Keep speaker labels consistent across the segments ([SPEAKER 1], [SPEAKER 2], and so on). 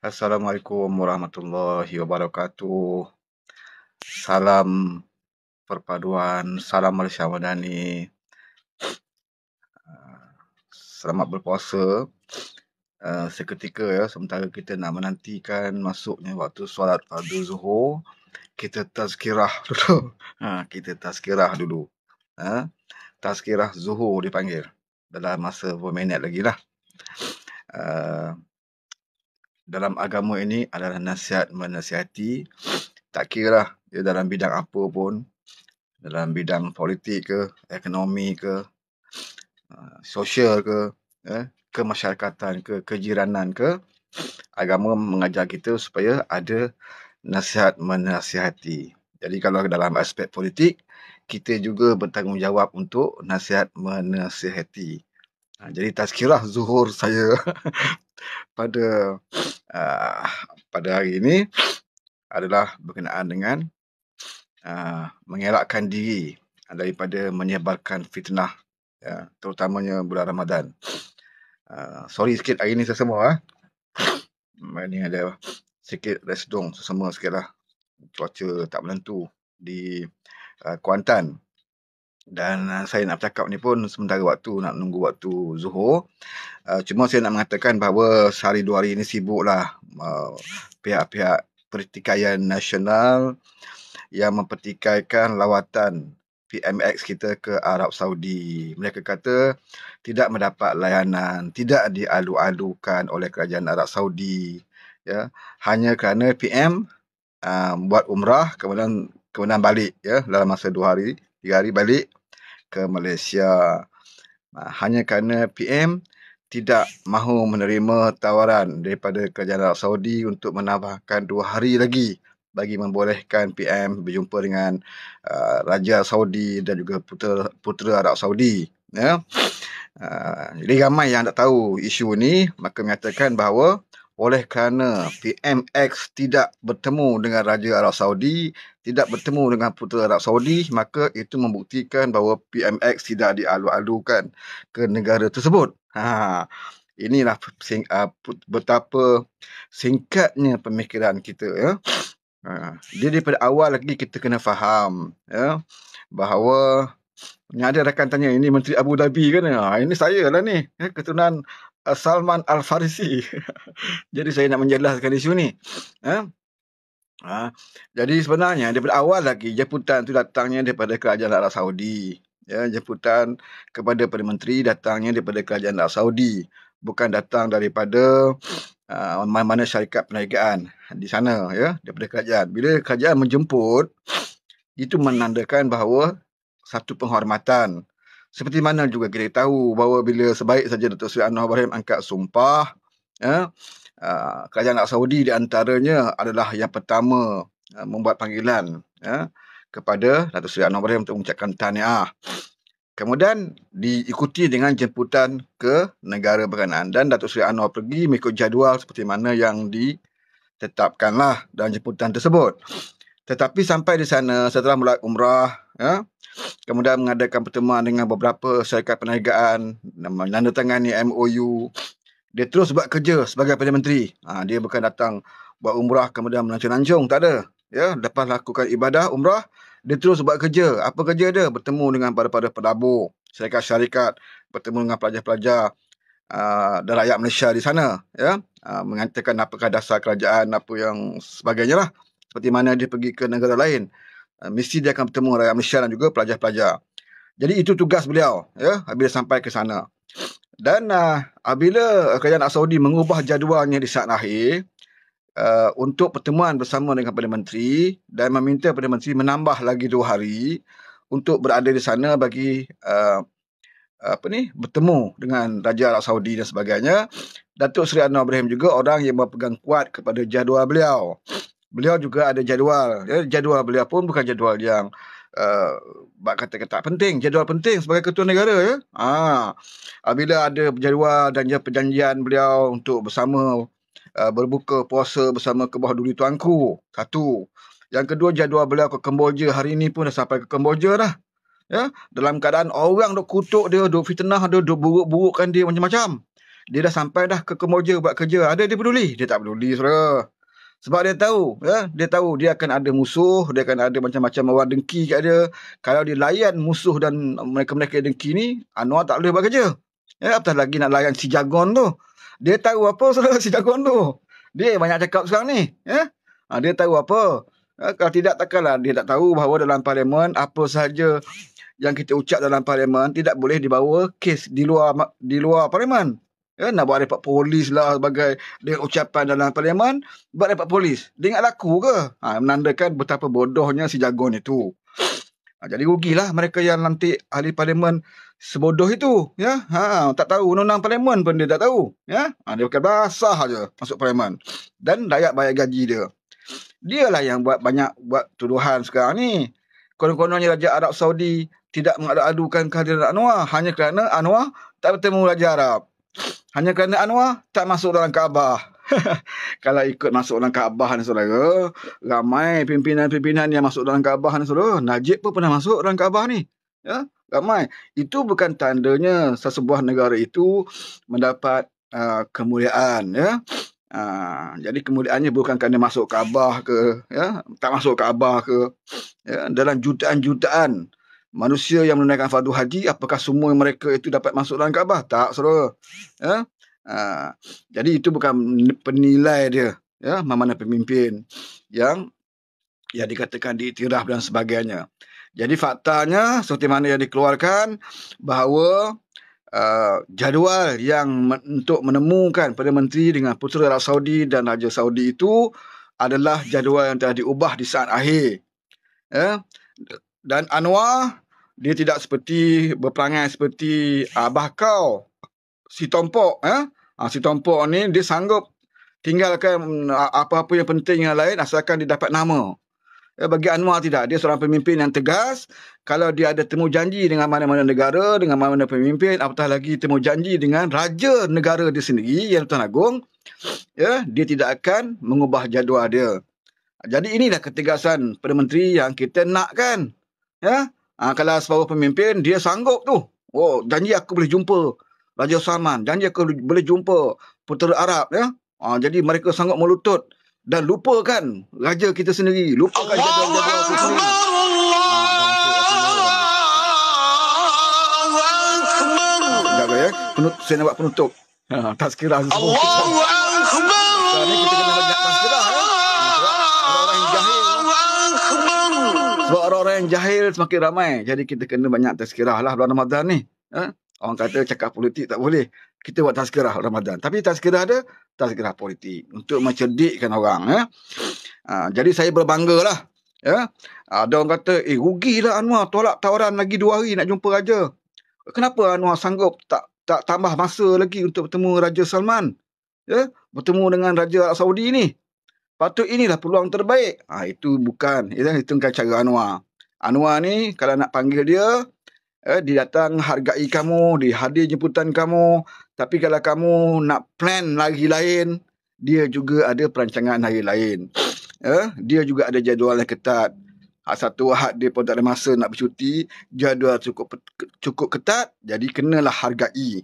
[SPEAKER 1] Assalamualaikum warahmatullahi wabarakatuh. Salam perpaduan, salam Malaysia Madani. Selamat berpuasa. Seketika ya, sementara kita nak menantikan masuknya waktu solat fardu Zuhur, kita tazkirah dulu. Kita tazkirah dulu. Tazkirah Zuhur dipanggil. Dalam masa beberapa minit lagi lah. Dalam agama ini adalah nasihat menasihati. Tak kira lah dia dalam bidang apa pun, dalam bidang politik ke, ekonomi ke, sosial ke, kemasyarakatan ke, kejiranan ke, agama mengajar kita supaya ada nasihat menasihati. Jadi kalau dalam aspek politik, kita juga bertanggungjawab untuk nasihat menasihati. Jadi tazkirah Zuhur saya pada hari ini adalah berkenaan dengan mengelakkan diri daripada menyebarkan fitnah, ya, terutamanya bulan Ramadan. Sorry sikit hari ni sesama. Ini ada sikit resdung sesama sikit lah. Cuaca tak menentu di Kuantan. Dan saya nak bercakap ni pun sementara waktu, nak menunggu waktu Zuhur. Cuma saya nak mengatakan bahawa sehari dua hari ini sibuklah pihak-pihak pertikaian nasional yang mempertikaikan lawatan PMX kita ke Arab Saudi. Mereka kata tidak mendapat layanan, tidak dialu-alukan oleh kerajaan Arab Saudi, ya, hanya kerana PM buat umrah kemudian balik, ya, dalam masa 2 hari 3 hari balik ke Malaysia. Hanya kerana PM tidak mahu menerima tawaran daripada kerajaan Arab Saudi untuk menambahkan 2 hari lagi bagi membolehkan PM berjumpa dengan Raja Saudi dan juga putera Arab Saudi. Ya. Jadi ramai yang tak tahu isu ni, maka menyatakan bahawa oleh kerana PMX tidak bertemu dengan Raja Arab Saudi, tidak bertemu dengan putera Arab Saudi, maka itu membuktikan bahawa PMX tidak dialu-alukan ke negara tersebut. Inilah betapa singkatnya pemikiran kita, ya. Dia daripada awal lagi kita kena faham, ya, bahawa ada rakan tanya, ini Menteri Abu Dhabi kan? Ini saya lah ni, keturunan Salman Al-Farisi. Jadi saya nak menjelaskan isu ni. Jadi sebenarnya daripada awal lagi jemputan tu datangnya daripada kerajaan Arab Saudi. Ya, jemputan kepada Perdana Menteri datangnya daripada kerajaan Arab Saudi, bukan datang daripada mana-mana syarikat perniagaan di sana, ya, daripada kerajaan. Bila kerajaan menjemput, itu menandakan bahawa satu penghormatan. Seperti mana juga kita tahu bahawa bila sebaik saja Datuk Seri Anwar Ibrahim angkat sumpah, ya, kerajaan Arab Saudi di antaranya adalah yang pertama membuat panggilan, ya, kepada Datuk Seri Anwar Ibrahim untuk mengucapkan tahniah. Kemudian diikuti dengan jemputan ke negara berkenaan, dan Datuk Seri Anwar pergi mengikut jadual seperti mana yang ditetapkanlah dalam jemputan tersebut. Tetapi sampai di sana setelah mulai umrah, ya, kemudian mengadakan pertemuan dengan beberapa syarikat perniagaan, menandatangani MOU. Dia terus buat kerja sebagai Perdana Menteri. Dia bukan datang buat umrah kemudian melancong-lancong, tak ada. Ya, lepas lakukan ibadah umrah, dia terus buat kerja. Apa kerja dia? Bertemu dengan para pelabur, syarikat-syarikat, bertemu dengan pelajar-pelajar dan rakyat Malaysia di sana, ya, mengatakan apakah dasar kerajaan, apa yang sebagainya lah. Seperti mana dia pergi ke negara lain, mesti dia akan bertemu rakyat Malaysia dan juga pelajar-pelajar. Jadi itu tugas beliau, ya, bila sampai ke sana. Dan apabila kerajaan Arab Saudi mengubah jadualnya di saat akhir untuk pertemuan bersama dengan Perdana Menteri dan meminta Perdana Menteri menambah lagi 2 hari untuk berada di sana bagi bertemu dengan Raja Arab Saudi dan sebagainya. Datuk Seri Anwar Ibrahim juga orang yang berpegang kuat kepada jadual beliau. Beliau juga ada jadual. Ya, jadual beliau pun bukan jadual yang kata-kata penting. Jadual penting sebagai ketua negara, ya. Bila ada jadual dan perjanjian beliau untuk bersama berbuka puasa bersama ke bawah duri tuanku. Satu. Yang kedua, jadual beliau ke Kemboja. Hari ini pun dah sampai ke Kemboja dah. Ya, dalam keadaan orang duk kutuk dia, duk fitnah dia, duk buruk-burukkan dia macam-macam. Dia dah sampai dah ke Kemboja buat kerja. Ada dia peduli? Dia tak peduli, saudara. Sebab dia tahu, dia tahu dia akan ada musuh, dia akan ada macam-macam orang dengki kat dia. Kalau dia layan musuh dan mereka-mereka dengki ni, Anwar tak boleh buat kerja. Apatah lagi nak layan si Jagon tu. Dia tahu apa, saudara, si Jagon tu. Dia banyak cakap sekarang ni. Dia tahu apa. Kalau tidak, takkanlah dia tak tahu bahawa dalam parlimen apa sahaja yang kita ucap dalam parlimen tidak boleh dibawa kes di luar parlimen. Nak buat report polis lah sebagai dengan ucapan dalam parlimen, buat report polis. Dia ingat laku ke? Menandakan betapa bodohnya si Jagon itu. Jadi rugilah mereka yang nanti ahli parlimen sebodoh itu. Tak tahu undang-undang parlimen pun dia tak tahu. Dia pakai bahasa saja masuk parlimen. Dan rakyat bayar gaji dia. Dialah yang buat tuduhan sekarang ni. Konon-kononnya Raja Arab Saudi tidak mengadu-adukan kehadiran Anwar hanya kerana Anwar tak bertemu Raja Arab. Hanya kerana Anwar tak masuk dalam Kaabah. Kalau ikut masuk dalam Kaabah ni, saudara, ramai pimpinan-pimpinan yang masuk dalam Kaabah ni, saudara. Najib pun pernah masuk dalam Kaabah ni. Ramai. Itu bukan tandanya sesebuah negara itu mendapat kemuliaan. Jadi kemuliaannya bukan kerana masuk Kaabah ke, tak masuk Kaabah ke. Dalam jutaan-jutaan manusia yang menunaikan fardu haji, apakah semua mereka itu dapat masuk dalam Kaabah? Tak, saudara. Jadi itu bukan penilai dia, mana pemimpin yang dikatakan diiktiraf dan sebagainya. Jadi faktanya seperti mana yang dikeluarkan bahawa jadual yang untuk menemukan Perdana Menteri dengan Putera Arab Saudi dan Raja Saudi itu adalah jadual yang telah diubah di saat akhir. Dan Anwar, dia tidak berperangai seperti abah kau, si Tompok. Si Tompok ni dia sanggup tinggalkan apa-apa yang penting yang lain asalkan dia dapat nama. Bagi Anwar tidak. Dia seorang pemimpin yang tegas. Kalau dia ada temu janji dengan mana-mana negara, dengan mana-mana pemimpin, apatah lagi temu janji dengan raja negara dia sendiri, yang Tuan Agong, dia tidak akan mengubah jadual dia. Jadi inilah ketegasan Perdana Menteri yang kita nakkan. Kalau sebuah pemimpin, dia sanggup tu. Janji aku boleh jumpa Raja Salman. Janji aku boleh jumpa Putera Arab. Jadi mereka sanggup melutut dan lupakan raja kita sendiri. Lupakan jadual-jadual kita sendiri. Jaga ya. Saya nak buat penutup. Tazkirah semua. Sekarang ni kita kena banyak tazkirah. Sebab orang-orang yang jahil semakin ramai. Jadi kita kena banyak tazkirah lah bulan Ramadan ni. Orang kata cakap politik tak boleh. Kita buat tazkirah Ramadan. Tapi tazkirah ada, tazkirah politik. Untuk mencerdikkan orang. Jadi saya berbangga lah. Ada orang kata, rugilah Anwar tolak tawaran lagi 2 hari nak jumpa Raja. Kenapa Anwar sanggup tak tambah masa lagi untuk bertemu Raja Salman? Bertemu dengan Raja Arab Saudi ni. Patut inilah peluang terbaik. Itu bukan. Itu bukan cara Anwar. Anwar ni kalau nak panggil dia, dia datang hargai kamu, dia hadir jemputan kamu. Tapi kalau kamu nak plan lagi lain, dia juga ada perancangan hari lain. Dia juga ada jadual yang ketat. Satu Ahad dia pun tak ada masa nak bercuti. Jadual cukup ketat. Jadi kenalah hargai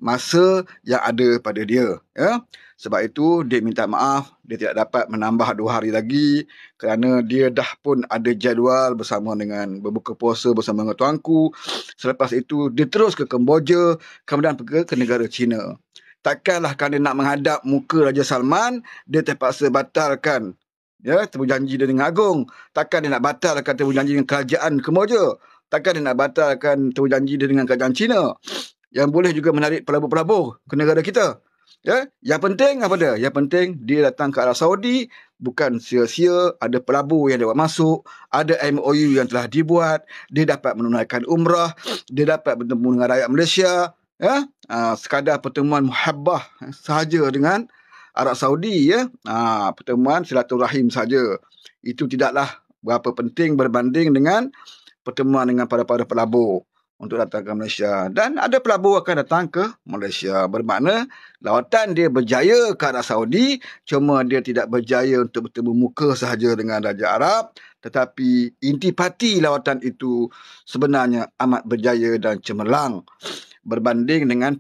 [SPEAKER 1] masa yang ada pada dia. Sebab itu dia minta maaf. Dia tidak dapat menambah 2 hari lagi. Kerana dia dah pun ada jadual bersama dengan berbuka puasa bersama dengan tuanku. Selepas itu dia terus ke Kemboja. Kemudian pergi ke negara China. Takkanlah kerana nak menghadap muka Raja Salman, dia terpaksa batalkan temu janji dia dengan Agong. Takkan dia nak batalkan temu janji dengan kerajaan Kemboja. Takkan dia nak batalkan temu janji dia dengan kerajaan China. Yang boleh juga menarik pelabur-pelabur ke negara kita. Yang penting apa dia? Yang penting dia datang ke Arab Saudi bukan sia-sia. Ada pelabur yang dia buat masuk. Ada MOU yang telah dibuat. Dia dapat menunaikan umrah. Dia dapat bertemu dengan rakyat Malaysia. Sekadar pertemuan muhabbah sahaja dengan Arab Saudi, pertemuan silaturahim saja. Itu tidaklah berapa penting berbanding dengan pertemuan dengan para pelabur untuk datang ke Malaysia. Dan ada pelabur akan datang ke Malaysia. Bermakna lawatan dia berjaya ke Arab Saudi, cuma dia tidak berjaya untuk bertemu muka sahaja dengan Raja Arab. Tetapi intipati lawatan itu sebenarnya amat berjaya dan cemerlang berbanding dengan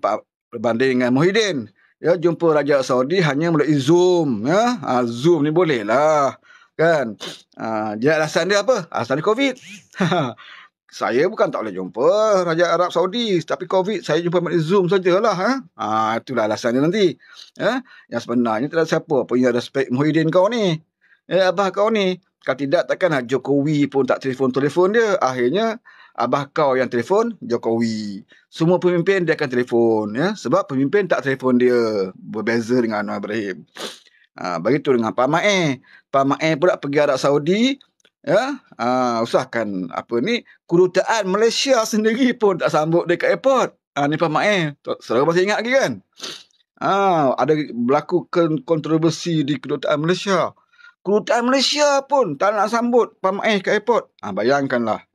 [SPEAKER 1] berbanding dengan Muhyiddin. Ya, jumpa Raja Saudi hanya melalui Zoom. Ya. Zoom ni boleh lah. Kan? Dia alasan dia apa? Alasan dia COVID. Saya bukan tak boleh jumpa Raja Arab Saudi, tapi COVID saya jumpa melalui Zoom sajalah. Itulah alasan dia nanti. Yang sebenarnya tidak siapa pun yang respect Muhyiddin kau ni. Abah kau ni. Kalau tidak, takkanlah Jokowi pun tak telefon dia. Akhirnya, abah kau yang telefon Jokowi. Semua pemimpin dia akan telefon. Sebab pemimpin tak telefon dia. Berbeza dengan Anwar Ibrahim. Begitu dengan Pak Mae. Pak Mae pula pergi Arab Saudi. Usahakan kedutaan Malaysia sendiri pun tak sambut dia kat airport. Ni Pak Mae. Saudara masih ingat lagi kan? Ada berlaku kontroversi di kedutaan Malaysia. Kedutaan Malaysia pun tak nak sambut Pak Mae kat airport. Bayangkanlah.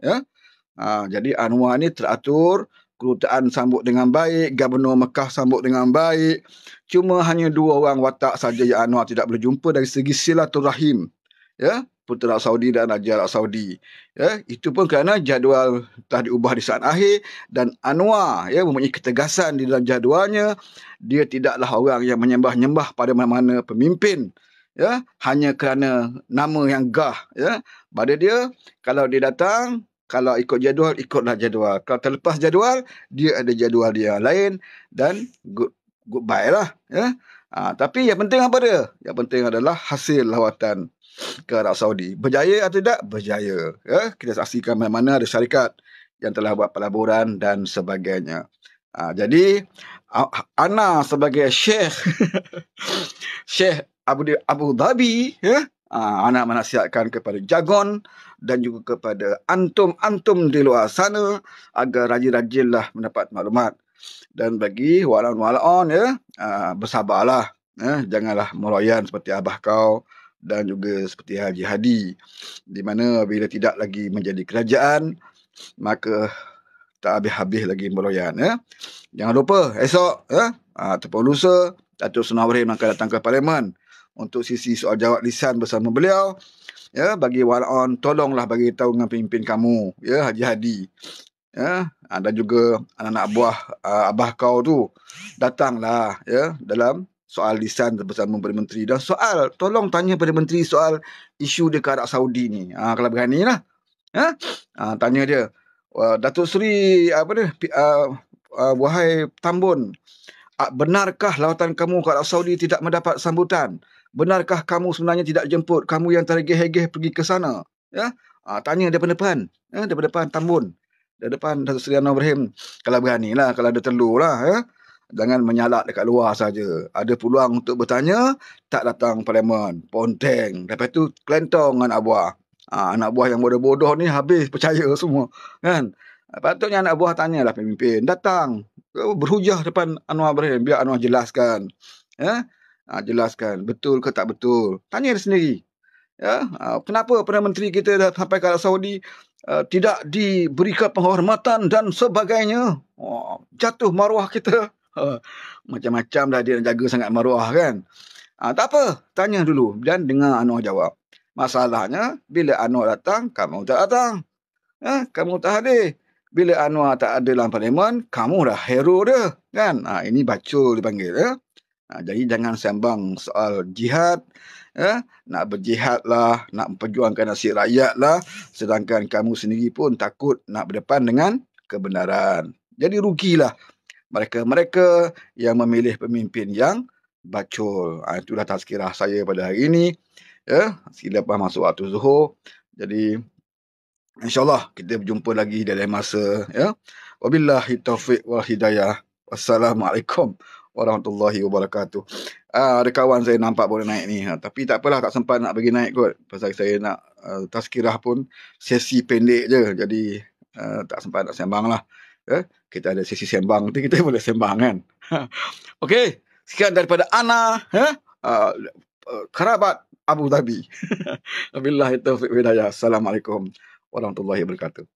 [SPEAKER 1] Jadi Anwar ni teratur. Kedutaan sambut dengan baik. Gubernur Mekah sambut dengan baik. Cuma hanya 2 orang watak saja yang Anwar tidak boleh jumpa dari segi silaturahim. Putera Saudi dan Raja Arab Saudi. Itu pun kerana jadual telah diubah di saat akhir. Dan Anwar mempunyai ketegasan di dalam jadualnya. Dia tidaklah orang yang menyembah-nyembah pada mana-mana pemimpin. Hanya kerana nama yang gah. Pada dia, kalau dia datang, kalau ikut jadual, ikutlah jadual. Kalau terlepas jadual, dia ada jadual dia yang lain. Dan goodbye lah. Tapi yang penting apa dia? Yang penting adalah hasil lawatan ke Arab Saudi. Berjaya atau tidak? Berjaya. Kita saksikan mana-mana ada syarikat yang telah buat pelaburan dan sebagainya. Jadi, Ana sebagai Syekh Syekh Abu Dhabi, Ana menasihatkan kepada Jagon dan juga kepada antum-antum di luar sana agar rajin-rajinlah mendapat maklumat. Dan bagi walaun-walaun, bersabarlah. Janganlah meroyan seperti abah kau dan juga seperti Haji Hadi, di mana bila tidak lagi menjadi kerajaan, maka tak habis-habis lagi meroyan. Jangan lupa esok ataupun lusa Datuk Seri Ibrahim akan datang ke Parlimen untuk sisi soal jawab lisan bersama beliau. Bagi walaun, tolonglah bagi tahu dengan pemimpin kamu, Haji Hadi. Dan juga anak-anak buah abah kau tu, datanglah dalam soal lisan bersama Perdana Menteri. Dan tolong tanya Perdana Menteri soal isu dekat Arab Saudi ni. Kalau berani lah. Tanya dia, Datuk Seri, wahai Tambun, benarkah lawatan kamu ke Arab Saudi tidak mendapat sambutan? Benarkah kamu sebenarnya tidak jemput kamu yang tergeh-geh pergi ke sana? Tanya daripada depan. Daripada depan Tambun. Dari depan Datuk Seri Anwar Ibrahim. Kalau berani lah, kalau ada telur lah. Jangan menyalak dekat luar saja. Ada peluang untuk bertanya, tak datang Parlimen. Ponteng. Lepas tu, kelentong anak buah. Anak buah yang bodoh-bodoh ni habis percaya semua. Kan? Patutnya anak buah tanyalah pemimpin. Datang. Berhujah depan Anwar Ibrahim. Biar Anwar jelaskan. Jelaskan. Betul ke tak betul. Tanya dia sendiri. Kenapa Perdana Menteri kita dah sampai ke Arab Saudi tidak diberikan penghormatan dan sebagainya. Jatuh maruah kita. Macam-macam dah dia jaga sangat maruah kan. Tak apa, tanya dulu dan dengar Anwar jawab. Masalahnya bila Anwar datang, kamu tak datang. Kamu tak hadir. Bila Anwar tak ada dalam Parlimen, kamu dah hero dia kan. Ini bacul dipanggil. Jadi jangan sembang soal jihad. Nak berjihad lah, nak memperjuangkan nasib rakyat lah, sedangkan kamu sendiri pun takut nak berdepan dengan kebenaran. Jadi rugilah mereka-mereka yang memilih pemimpin yang bacul. Itulah tazkirah saya pada hari ini. Selepas masuk waktu zuhur. Jadi InsyaAllah kita berjumpa lagi dalam masa. Wabillahi taufiq wal hidayah. Wassalamualaikum warahmatullahi wabarakatuh. Ada kawan saya nampak boleh naik ni. Tapi tak apalah, tak sempat nak bagi naik kot. Pasal saya nak tazkirah pun sesi pendek je. Jadi tak sempat nak sembang lah. Kita ada sesi sembang nanti kita boleh sembang kan. Okey, sekian daripada Ana, kerabat Abu Dhabi. Wabillahi taufiq wal hidayah. Assalamualaikum warahmatullahi wabarakatuh.